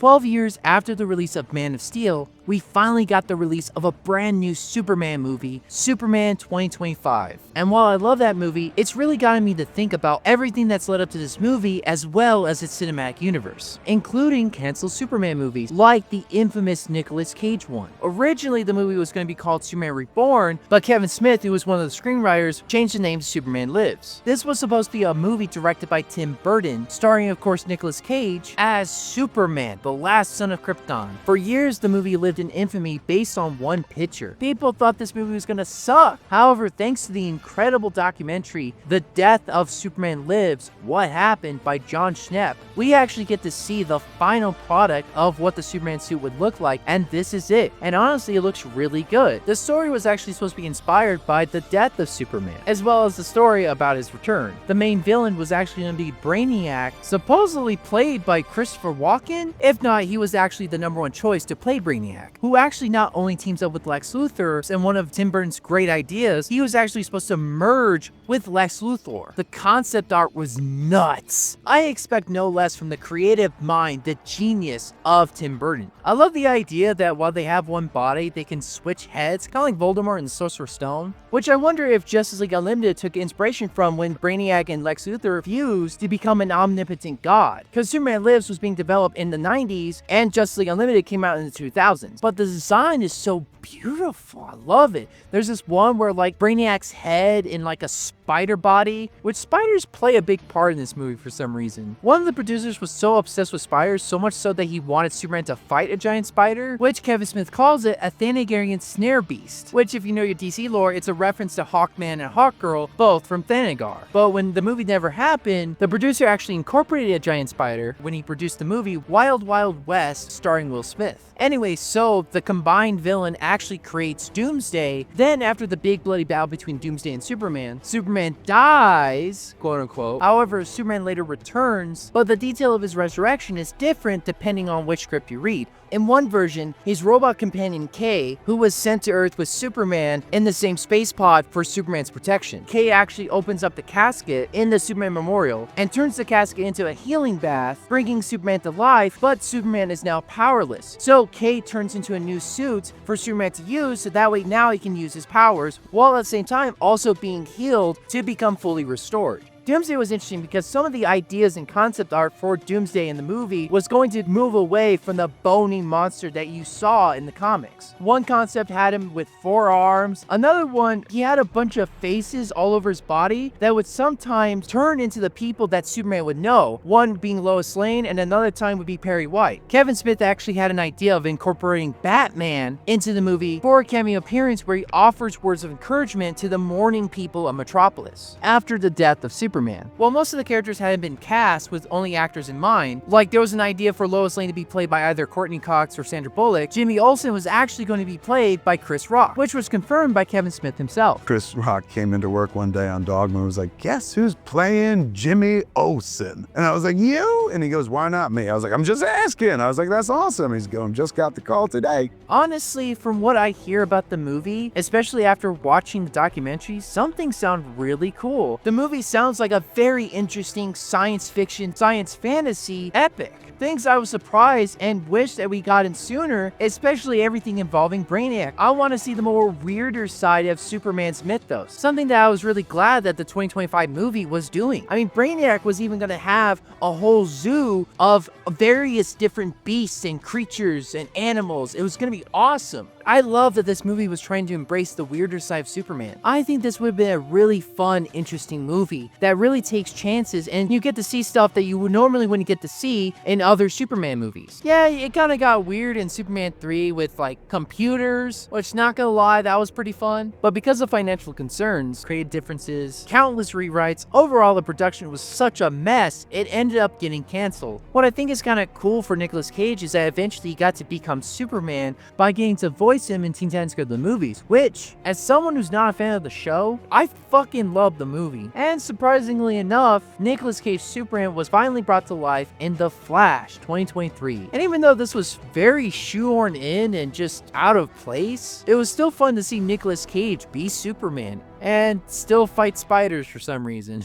12 years after the release of Man of Steel, we finally got the release of a brand new Superman movie, Superman 2025. And while I love that movie, it's really gotten me to think about everything that's led up to this movie as well as its cinematic universe, including canceled Superman movies like the infamous Nicolas Cage one. Originally, the movie was going to be called Superman Reborn, but Kevin Smith, who was one of the screenwriters, changed the name to Superman Lives. This was supposed to be a movie directed by Tim Burton, starring of course Nicolas Cage as Superman, the last son of Krypton. For years, the movie lived in infamy based on one picture. People thought this movie was gonna suck. However, thanks to the incredible documentary, The Death of Superman Lives, What Happened by John Schnepp, we actually get to see the final product of what the Superman suit would look like, and this is it. And honestly, it looks really good. The story was actually supposed to be inspired by the death of Superman, as well as the story about his return. The main villain was actually going to be Brainiac, supposedly played by Christopher Walken. If not, he was actually the #1 choice to play Brainiac, who actually not only teams up with Lex Luthor, and one of Tim Burton's great ideas, he was actually supposed to merge with Lex Luthor. The concept art was nuts. I expect no less from the creative mind, the genius of Tim Burton. I love the idea that while they have one body, they can switch heads, kind of like Voldemort and Sorcerer's Stone, which I wonder if Justice League Unlimited took inspiration from when Brainiac and Lex Luthor fused to become an omnipotent god. Because Superman Lives was being developed in the 90s and Justice League Unlimited came out in the 2000s. But the design is so beautiful. I love it. There's this one where like Brainiac's head in like a spider body, which spiders play a big part in this movie for some reason. One of the producers was so obsessed with spiders, so much so that he wanted Superman to fight a giant spider, which Kevin Smith calls it a Thanagarian snare beast, which if you know your DC lore, it's a reference to Hawkman and Hawkgirl, both from Thanagar. But when the movie never happened, the producer actually incorporated a giant spider when he produced the movie Wild Wild West starring Will Smith. Anyway, so the combined villain actually creates Doomsday. Then after the big bloody battle between Doomsday and Superman dies, quote unquote. However, Superman later returns, but the detail of his resurrection is different depending on which script you read. In one version, his robot companion Kay, who was sent to Earth with Superman in the same space pod for Superman's protection. Kay actually opens up the casket in the Superman Memorial and turns the casket into a healing bath, bringing Superman to life, but Superman is now powerless. So Kay turns into a new suit for Superman to use, so that way now he can use his powers, while at the same time also being healed to become fully restored. Doomsday was interesting because some of the ideas and concept art for Doomsday in the movie was going to move away from the bony monster that you saw in the comics. One concept had him with 4 arms. Another one, he had a bunch of faces all over his body that would sometimes turn into the people that Superman would know. One being Lois Lane and another time would be Perry White. Kevin Smith actually had an idea of incorporating Batman into the movie for a cameo appearance where he offers words of encouragement to the mourning people of Metropolis after the death of Superman. While most of the characters hadn't been cast with only actors in mind, like there was an idea for Lois Lane to be played by either Courtney Cox or Sandra Bullock, Jimmy Olsen was actually going to be played by Chris Rock, which was confirmed by Kevin Smith himself. Chris Rock came into work one day on Dogma and was like, guess who's playing Jimmy Olsen? And I was like, you? And he goes, why not me? I was like, I'm just asking. I was like, that's awesome. He's going, just got the call today. Honestly, from what I hear about the movie, especially after watching the documentary, some things sound really cool. The movie sounds like a very interesting science fiction, science fantasy epic. Things I was surprised and wish that we got in sooner, especially everything involving Brainiac. I want to see the more weirder side of Superman's mythos, something that I was really glad that the 2025 movie was doing. I mean, Brainiac was even going to have a whole zoo of various different beasts and creatures and animals. It was going to be awesome. I love that this movie was trying to embrace the weirder side of Superman. I think this would have been a really fun, interesting movie that really takes chances, and you get to see stuff that you would normally wouldn't get to see in other Superman movies. Yeah, it kind of got weird in Superman 3 with like computers, which not gonna lie, that was pretty fun. But because of financial concerns, creative differences, countless rewrites, overall the production was such a mess, it ended up getting canceled. What I think is kind of cool for Nicolas Cage is that eventually he got to become Superman by getting to voice him in Teen Titans Go the Movies, which, as someone who's not a fan of the show, I fucking love the movie. And surprisingly enough, Nicolas Cage's Superman was finally brought to life in The Flash 2023. And even though this was very shoehorned in and just out of place, it was still fun to see Nicolas Cage be Superman and still fight spiders for some reason.